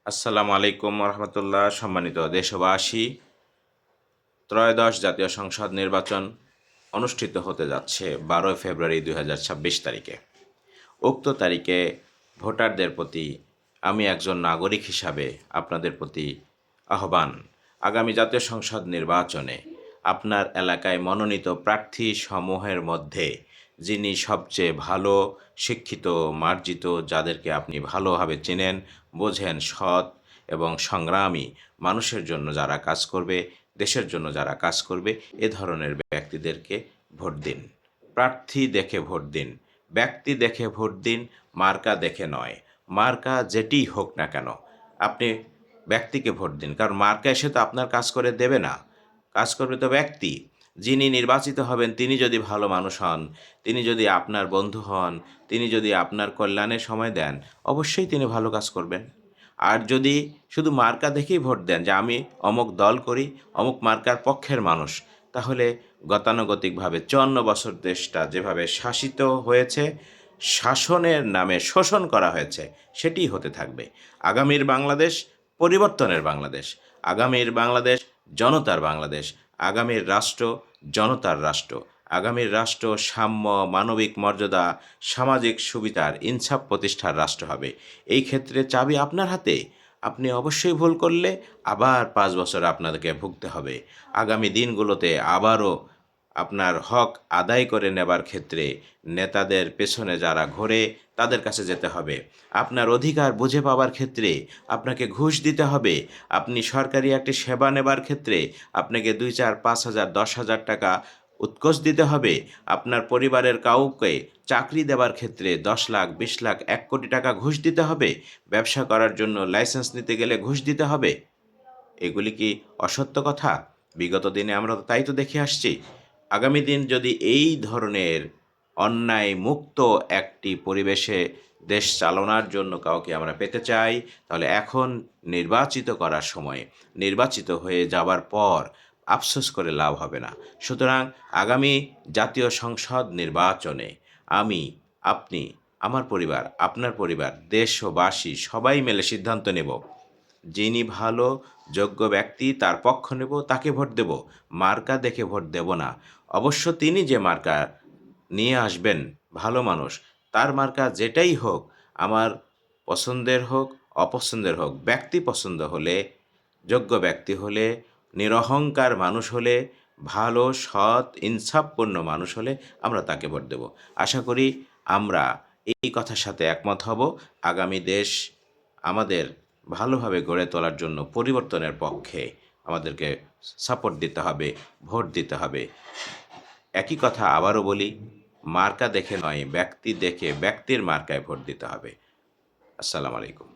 আসসালামু আলাইকুম রহমতুল্লাহ। সম্মানিত দেশবাসী, ত্রয়োদশ জাতীয় সংসদ নির্বাচন অনুষ্ঠিত হতে যাচ্ছে 12 ফেব্রুয়ারি 2026 তারিখে। উক্ত তারিখে ভোটারদের প্রতি আমি একজন নাগরিক হিসাবে আপনাদের প্রতি আহ্বান, আগামী জাতীয় সংসদ নির্বাচনে আপনার এলাকায় মনোনীত প্রার্থী সমূহের মধ্যে যিনি সবচেয়ে ভালো শিক্ষিত, মার্জিত, যাদেরকে আপনি ভালোভাবে চেনেন, বোঝেন, সৎ এবং সংগ্রামী, মানুষের জন্য যারা কাজ করবে, দেশের জন্য যারা কাজ করবে, এ ধরনের ব্যক্তিদেরকে ভোট দিন। প্রার্থী দেখে ভোট দিন, ব্যক্তি দেখে ভোট দিন, মার্কা দেখে নয়। মার্কা যেটিই হোক না কেন, আপনি ব্যক্তিকে ভোট দিন, কারণ মার্কা এসে তো আপনার কাজ করে দেবে না। কাজ করবে তো ব্যক্তি। যিনি নির্বাচিত হবেন তিনি যদি ভালো মানুষ হন, তিনি যদি আপনার বন্ধু হন, তিনি যদি আপনার কল্যাণে সময় দেন, অবশ্যই তিনি ভালো কাজ করবেন। আর যদি শুধু মার্কা দেখেই ভোট দেন যে আমি অমুক দল করি, অমুক মার্কার পক্ষের মানুষ, তাহলে গতানুগতিকভাবে 54 বছর দেশটা যেভাবে শাসিত হয়েছে, শাসনের নামে শোষণ করা হয়েছে, সেটিই হতে থাকবে। আগামীর বাংলাদেশ পরিবর্তনের বাংলাদেশ, আগামীর বাংলাদেশ জনতার বাংলাদেশ, আগামীর রাষ্ট্র জনতার রাষ্ট্র, আগামীর রাষ্ট্র সাম্য, মানবিক মর্যাদা, সামাজিক সুবিধার ইনসাফ প্রতিষ্ঠার রাষ্ট্র হবে। এই ক্ষেত্রে চাবি আপনার হাতে। আপনি অবশ্যই ভুল করলে আবার 5 বছর আপনাদেরকে ভুগতে হবে। আগামী দিনগুলোতে আবারও আপনার হক আদায় করে নেবার ক্ষেত্রে নেতাদের পেছনে যারা ঘোরে তাদের কাছে যেতে হবে। আপনার অধিকার বুঝে পাবার ক্ষেত্রে আপনাকে ঘুষ দিতে হবে। আপনি সরকারি একটি সেবা নেবার ক্ষেত্রে আপনাকে 2, 4, 5 হাজার, 10 হাজার টাকা উৎকোচ দিতে হবে। আপনার পরিবারের কাউকে চাকরি দেবার ক্ষেত্রে 10 লাখ, 20 লাখ, 1 কোটি টাকা ঘুষ দিতে হবে। ব্যবসা করার জন্য লাইসেন্স নিতে গেলে ঘুষ দিতে হবে। এগুলি কি অসত্য কথা? বিগত দিনে আমরা তো তাই তো দেখে আসছি। আগামী দিন যদি এই ধরনের অন্যায় মুক্ত একটি পরিবেশে দেশ চালনার জন্য কাউকে আমরা পেতে চাই, তাহলে এখন নির্বাচিত করার সময়, নির্বাচিত হয়ে যাবার পর আফসোস করে লাভ হবে না। সুতরাং আগামী জাতীয় সংসদ নির্বাচনে আমি, আপনি, আমার পরিবার, আপনার পরিবার, দেশবাসী সবাই মিলে সিদ্ধান্ত নেব, যিনি ভালো যোগ্য ব্যক্তি তার পক্ষ নেব, তাকে ভোট দেব। মার্কা দেখে ভোট দেব না। অবশ্য তিনি যে মার্কা নিয়ে আসবেন, ভালো মানুষ, তার মার্কা যেটাই হোক, আমার পছন্দের হোক, অপছন্দের হোক, ব্যক্তি পছন্দ হলে, যোগ্য ব্যক্তি হলে, নিরহংকার মানুষ হলে, ভালো, সৎ, ইনসাফপূর্ণ মানুষ হলে আমরা তাকে ভোট দেব। আশা করি আমরা এই কথার সাথে একমত হব। আগামী দেশ আমাদের ভালোভাবে গড়ে তোলার জন্য পরিবর্তনের পক্ষে আমাদেরকে সাপোর্ট দিতে হবে, ভোট দিতে হবে। একই কথা আবারও বলি, মার্কা দেখে নয়, ব্যক্তি দেখে ব্যক্তির মার্কায় ভোট দিতে হবে। আসসালামু আলাইকুম।